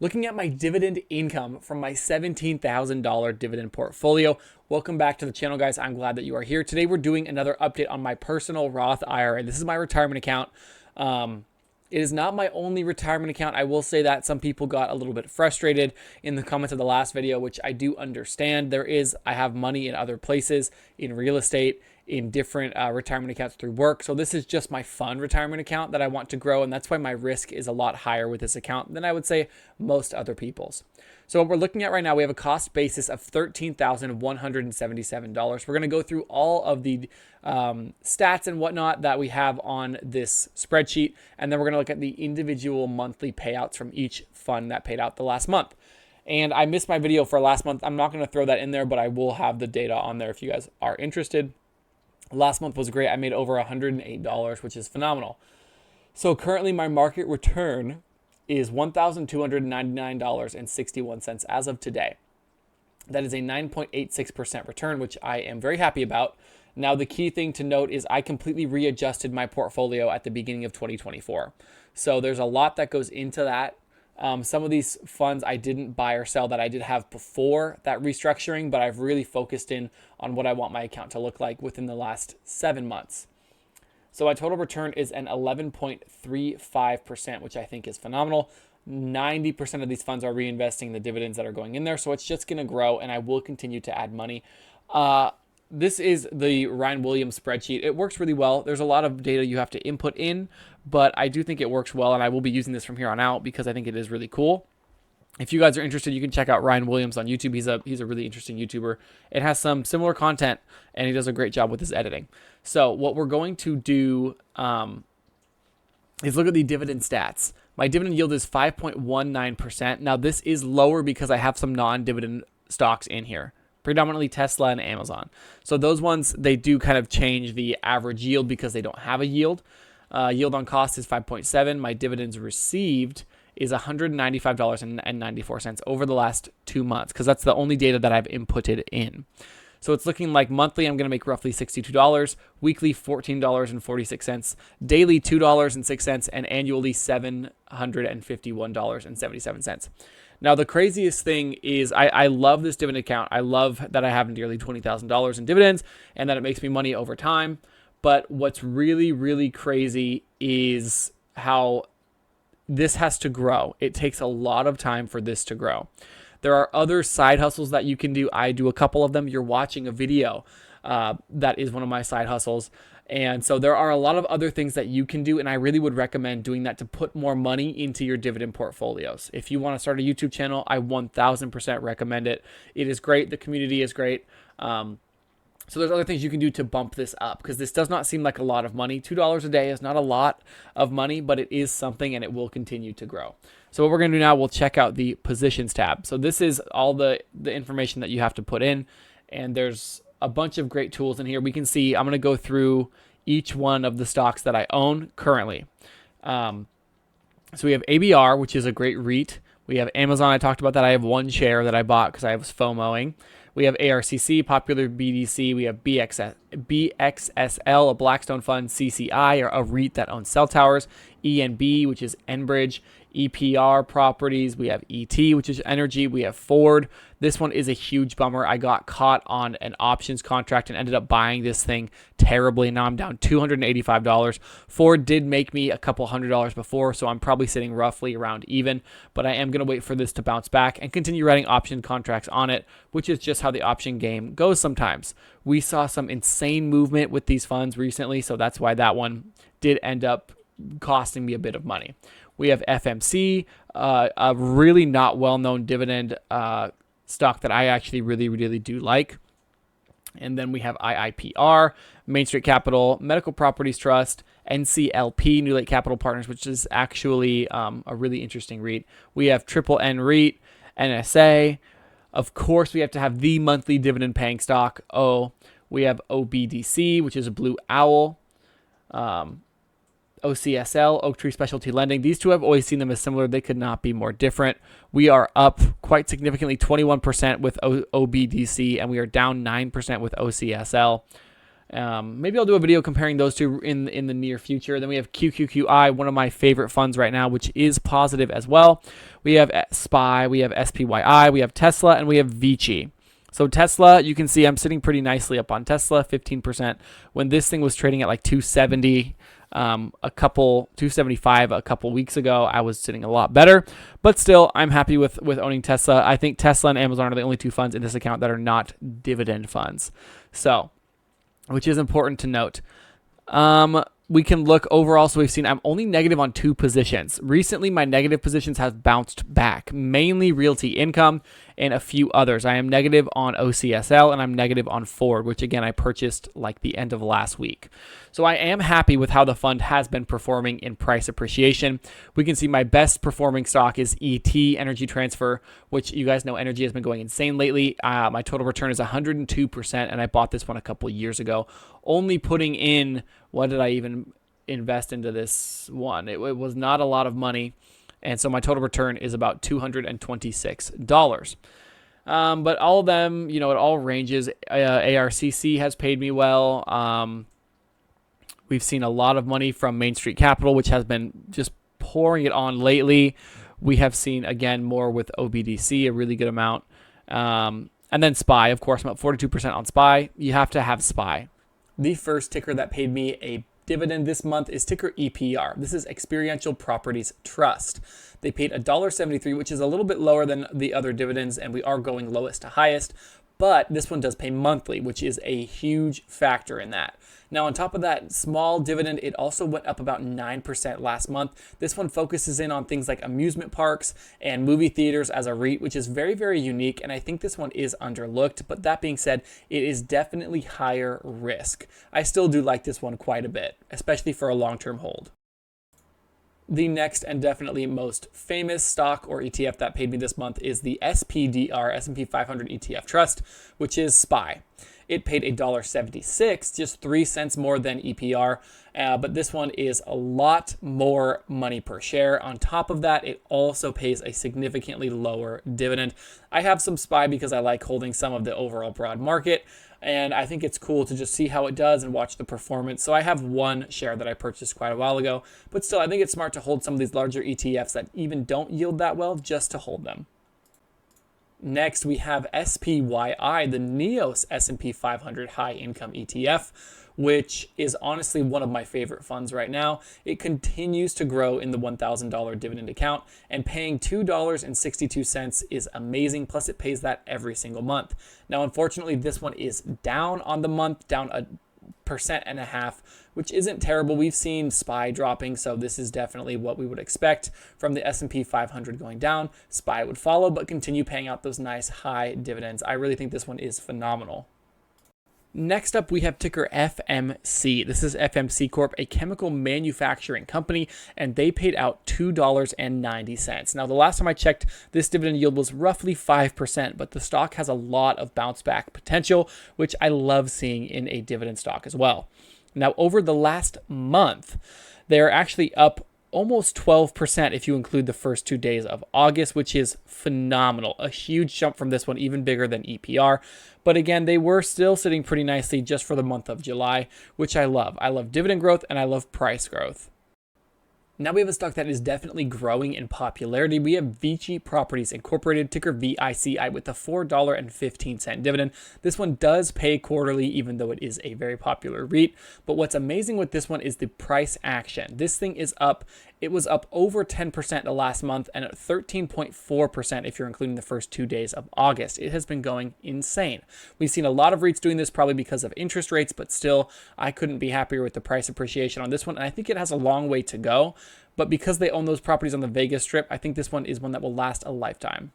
Looking at my dividend income from my $17,000 dividend portfolio. Welcome back to the channel, guys. I'm glad that you are here. Today, we're doing another update on my personal Roth IRA. This is my retirement account. It is not my only retirement account. I will say that some people got a little bit frustrated in the comments of the last video, which I do understand. I have money in other places, in real estate, in different retirement accounts through work. So this is just my fun retirement account that I want to grow. And that's why my risk is a lot higher with this account than I would say most other people's. So what we're looking at right now, we have a cost basis of $13,177. We're going to go through all of the stats and whatnot that we have on this spreadsheet. And then we're going to look at the individual monthly payouts from each fund that paid out the last month. And I missed my video for last month. I'm not going to throw that in there, but I will have the data on there if you guys are interested. Last month was great. I made over $108, which is phenomenal. So currently my market return is $1,299.61 as of today. That is a 9.86% return, which I am very happy about. Now, the key thing to note is I completely readjusted my portfolio at the beginning of 2024. So there's a lot that goes into that. Some of these funds I didn't buy or sell that I did have before that restructuring, but I've really focused in on what I want my account to look like within the last 7 months. So my total return is an 11.35%, which I think is phenomenal. 90% of these funds are reinvesting the dividends that are going in there. So it's just going to grow, and I will continue to add money. This is the Ryan Williams spreadsheet. It works really well. There's a lot of data you have to input in, but I do think it works well, and I will be using this from here on out because I think it is really cool. If you guys are interested, you can check out Ryan Williams on YouTube. He's a really interesting YouTuber. It has some similar content, and he does a great job with his editing. So what we're going to do is look at the dividend stats. My dividend yield is 5.19%. Now, this is lower because I have some non-dividend stocks in here, predominantly Tesla and Amazon. So those ones, they do kind of change the average yield because they don't have a yield. Yield on cost is 5.7. My dividends received is $195.94 over the last 2 months because that's the only data that I've inputted in. So it's looking like monthly I'm going to make roughly $62, weekly $14.46, daily $2.06, and annually $751.77. Now, the craziest thing is I love this dividend account. I love that I have nearly $20,000 in dividends and that it makes me money over time. But what's really, really crazy is how this has to grow. It takes a lot of time for this to grow. There are other side hustles that you can do. I do a couple of them. You're watching a video. That is one of my side hustles. And so there are a lot of other things that you can do, and I really would recommend doing that to put more money into your dividend portfolios. If you want to start a YouTube channel, I 1000% recommend it. It is great. The community is great. So there's other things you can do to bump this up because this does not seem like a lot of money. $2 a day is not a lot of money, but it is something, and it will continue to grow. So what we're going to do now, we'll check out the positions tab. So this is all the information that you have to put in, and there's a bunch of great tools in here. We can see, I'm going to go through each one of the stocks that I own currently. So we have ABR, which is a great REIT. We have Amazon. I talked about that. I have one share that I bought because I was FOMOing. We have ARCC, Popular BDC. We have BXSL, a Blackstone fund, CCI, or a REIT that owns cell towers, ENB, which is Enbridge, EPR Properties. We have ET, which is energy. We have Ford. This one is a huge bummer. I got caught on an options contract and ended up buying this thing terribly. Now I'm down $285. Ford did make me a couple $100 before, so I'm probably sitting roughly around even, but I am going to wait for this to bounce back and continue writing option contracts on it, which is just how the option game goes sometimes. We saw some insane movement with these funds recently, so that's why that one did end up costing me a bit of money. We have FMC, a really not well-known dividend stock that I actually really, really do like. And then we have IIPR, Main Street Capital, Medical Properties Trust, NCLP, New Lake Capital Partners, which is actually a really interesting REIT. We have Triple N REIT, NSA. Of course, we have to have the monthly dividend paying stock. We have OBDC, which is a Blue Owl. OCSL, Oak Tree Specialty Lending. These two, I've always seen them as similar. They could not be more different. We are up quite significantly, 21% with OBDC, and we are down 9% with OCSL. Maybe I'll do a video comparing those two in the near future. Then we have QQQI, one of my favorite funds right now, which is positive as well. We have SPY, we have SPYI, we have Tesla, and we have Vici. So Tesla, you can see I'm sitting pretty nicely up on Tesla, 15%. When this thing was trading at like 270, 275 a couple weeks ago, I was sitting a lot better. But still, I'm happy with owning Tesla. I think Tesla and Amazon are the only two funds in this account that are not dividend funds. So, which is important to note. We can look overall. So we've seen I'm only negative on 2 positions. Recently, my negative positions have bounced back, mainly Realty Income and a few others. I am negative on OCSL and I'm negative on Ford, which again, I purchased like the end of last week. So I am happy with how the fund has been performing in price appreciation. We can see my best performing stock is ET, Energy Transfer, which you guys know energy has been going insane lately. My total return is 102%, and I bought this one a couple years ago, only putting in, what did I even invest into this one? It was not a lot of money. And so my total return is about $226. But all of them, it all ranges. ARCC has paid me well. We've seen a lot of money from Main Street Capital, which has been just pouring it on lately. We have seen, again, more with OBDC, a really good amount. And then SPY, of course, I'm up 42% on SPY. You have to have SPY. The first ticker that paid me a dividend this month is ticker EPR. This is Experiential Properties Trust. They paid $1.73, which is a little bit lower than the other dividends, and we are going lowest to highest. But this one does pay monthly, which is a huge factor in that. Now, on top of that small dividend, it also went up about 9% last month. This one focuses in on things like amusement parks and movie theaters as a REIT, which is very, very unique. And I think this one is underlooked. But that being said, it is definitely higher risk. I still do like this one quite a bit, especially for a long-term hold. The next and definitely most famous stock or ETF that paid me this month is the SPDR, S&P 500 ETF Trust, which is SPY. It paid $1.76, just 3 cents more than EPR, but this one is a lot more money per share. On top of that, it also pays a significantly lower dividend. I have some SPY because I like holding some of the overall broad market, and I think it's cool to just see how it does and watch the performance. So I have one share that I purchased quite a while ago, but still, I think it's smart to hold some of these larger ETFs that even don't yield that well just to hold them. Next, we have SPYI, the NEOS S&P 500 High Income ETF, which is honestly one of my favorite funds right now. It continues to grow in the $1,000 dividend account, and paying $2.62 is amazing. Plus, it pays that every single month. Now, unfortunately, this one is down on the month, down 1.5%, which isn't terrible. We've seen SPY dropping, so this is definitely what we would expect from the S&P 500 going down. SPY would follow, but continue paying out those nice high dividends. I really think this one is phenomenal. Next up, we have ticker FMC. This is FMC Corp, a chemical manufacturing company, and they paid out $2.90. Now, the last time I checked, this dividend yield was roughly 5%, but the stock has a lot of bounce back potential, which I love seeing in a dividend stock as well. Now, over the last month, they're actually up almost 12% if you include the first 2 days of August, which is phenomenal. A huge jump from this one, even bigger than EPR. But again, they were still sitting pretty nicely just for the month of July, which I love. I love dividend growth and I love price growth. Now we have a stock that is definitely growing in popularity. We have Vici Properties Incorporated, ticker VICI, with a $4.15 dividend. This one does pay quarterly, even though it is a very popular REIT. But what's amazing with this one is the price action. This thing is up. It was up over 10% the last month and at 13.4% if you're including the first 2 days of August. It has been going insane. We've seen a lot of REITs doing this probably because of interest rates, but still, I couldn't be happier with the price appreciation on this one. And I think it has a long way to go. But because they own those properties on the Vegas Strip, I think this one is one that will last a lifetime.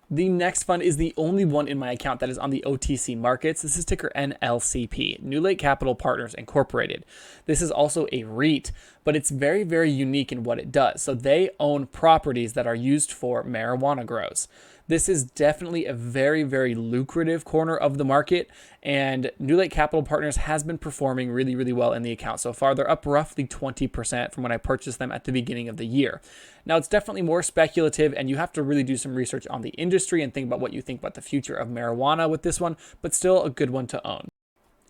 The next fund is the only one in my account that is on the OTC markets. This is ticker NLCP, New Lake Capital Partners Incorporated. This is also a REIT, but it's very, very unique in what it does. So they own properties that are used for marijuana grows. This is definitely a very, very lucrative corner of the market, and New Lake Capital Partners has been performing really, really well in the account so far. They're up roughly 20% from when I purchased them at the beginning of the year. Now, it's definitely more speculative, and you have to really do some research on the industry and think about what you think about the future of marijuana with this one, but still a good one to own.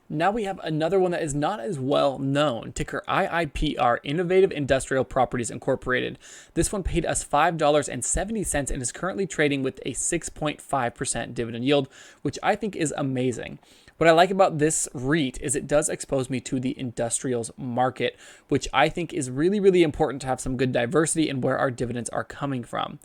Now we have another one that is not as well known, ticker IIPR, Innovative Industrial Properties Incorporated. This one paid us $5.70 and is currently trading with a 6.5% dividend yield, which I think is amazing. What I like about this REIT is it does expose me to the industrials market, which I think is really, really important to have some good diversity in where our dividends are coming from.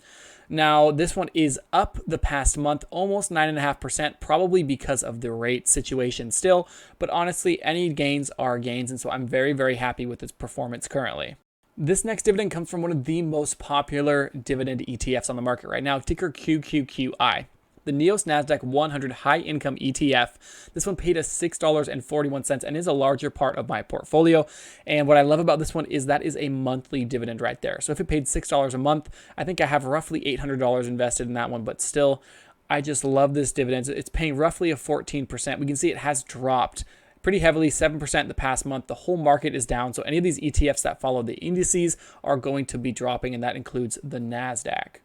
Now, this one is up the past month, almost 9.5%, probably because of the rate situation still. But honestly, any gains are gains. And so I'm very, very happy with its performance currently. This next dividend comes from one of the most popular dividend ETFs on the market right now, ticker QQQI. The NEOS Nasdaq 100 High Income ETF. This one paid us $6.41 and is a larger part of my portfolio. And what I love about this one is that is a monthly dividend right there. So if it paid $6 a month, I think I have roughly $800 invested in that one. But still, I just love this dividend. It's paying roughly a 14%. We can see it has dropped pretty heavily, 7% the past month. The whole market is down. So any of these ETFs that follow the indices are going to be dropping, and that includes the NASDAQ.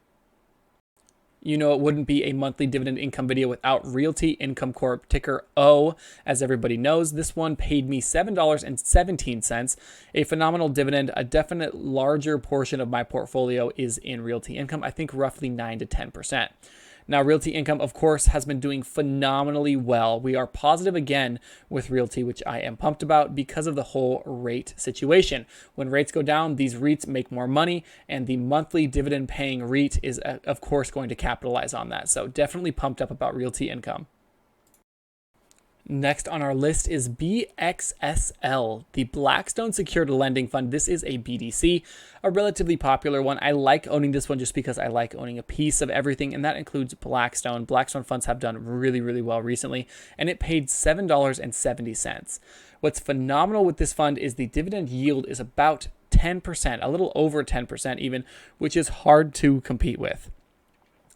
You know, it wouldn't be a monthly dividend income video without Realty Income Corp, ticker O. As everybody knows, this one paid me $7.17, a phenomenal dividend. A definite larger portion of my portfolio is in Realty Income, I think roughly 9 to 10%. Now, Realty Income, of course, has been doing phenomenally well. We are positive again with Realty, which I am pumped about because of the whole rate situation. When rates go down, these REITs make more money, and the monthly dividend paying REIT is, of course, going to capitalize on that. So definitely pumped up about Realty Income. Next on our list is BXSL, the Blackstone Secured Lending Fund. This is a BDC, a relatively popular one. I like owning this one just because I like owning a piece of everything, and that includes Blackstone. Blackstone funds have done really, really well recently, and it paid $7.70. What's phenomenal with this fund is the dividend yield is about 10%, a little over 10% even, which is hard to compete with.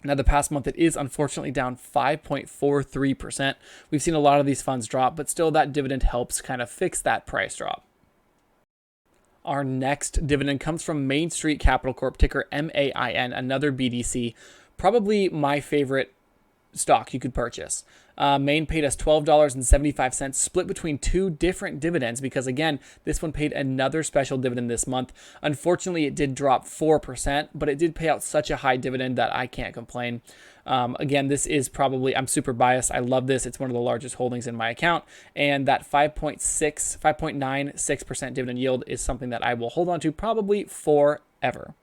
Now, the past month, it is unfortunately down 5.43%. We've seen a lot of these funds drop, but still that dividend helps kind of fix that price drop. Our next dividend comes from Main Street Capital Corp, ticker MAIN, another BDC, probably my favorite stock you could purchase. Main paid us $12.75, split between two different dividends because, again, this one paid another special dividend this month. Unfortunately, it did drop 4%, but it did pay out such a high dividend that I can't complain. Again, this is probably, I'm super biased. I love this. It's one of the largest holdings in my account, and that 5.96% dividend yield is something that I will hold on to probably forever.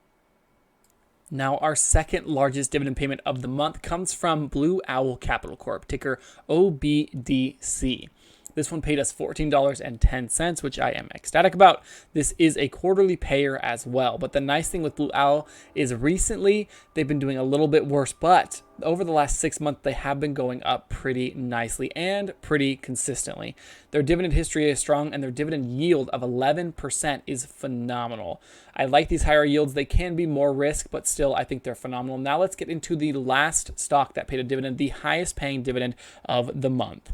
Now, our second largest dividend payment of the month comes from Blue Owl Capital Corp, ticker OBDC. This one paid us $14.10, which I am ecstatic about. This is a quarterly payer as well. But the nice thing with Blue Owl is recently they've been doing a little bit worse, but over the last 6 months, they have been going up pretty nicely and pretty consistently. Their dividend history is strong, and their dividend yield of 11% is phenomenal. I like these higher yields. They can be more risk, but still, I think they're phenomenal. Now let's get into the last stock that paid a dividend, the highest paying dividend of the month.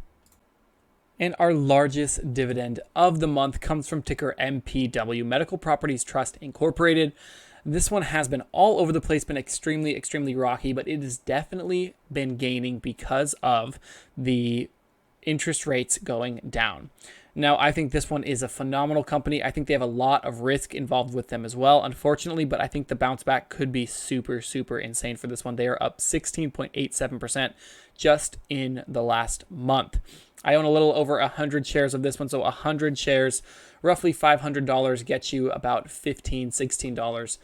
And our largest dividend of the month comes from ticker MPW, Medical Properties Trust Incorporated. This one has been all over the place, been extremely, extremely rocky, but it has definitely been gaining because of the interest rates going down. Now, I think this one is a phenomenal company. I think they have a lot of risk involved with them as well, unfortunately, but I think the bounce back could be super, super insane for this one. They are up 16.87% just in the last month. I own a little over 100 shares of this one, so 100 shares, roughly $500 gets you about $15, $16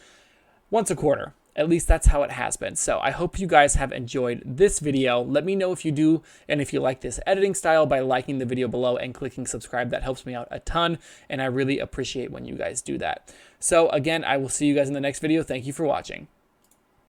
once a quarter. At least that's how it has been. So I hope you guys have enjoyed this video. Let me know if you do and if you like this editing style by liking the video below and clicking subscribe. That helps me out a ton, and I really appreciate when you guys do that. So again, I will see you guys in the next video. Thank you for watching.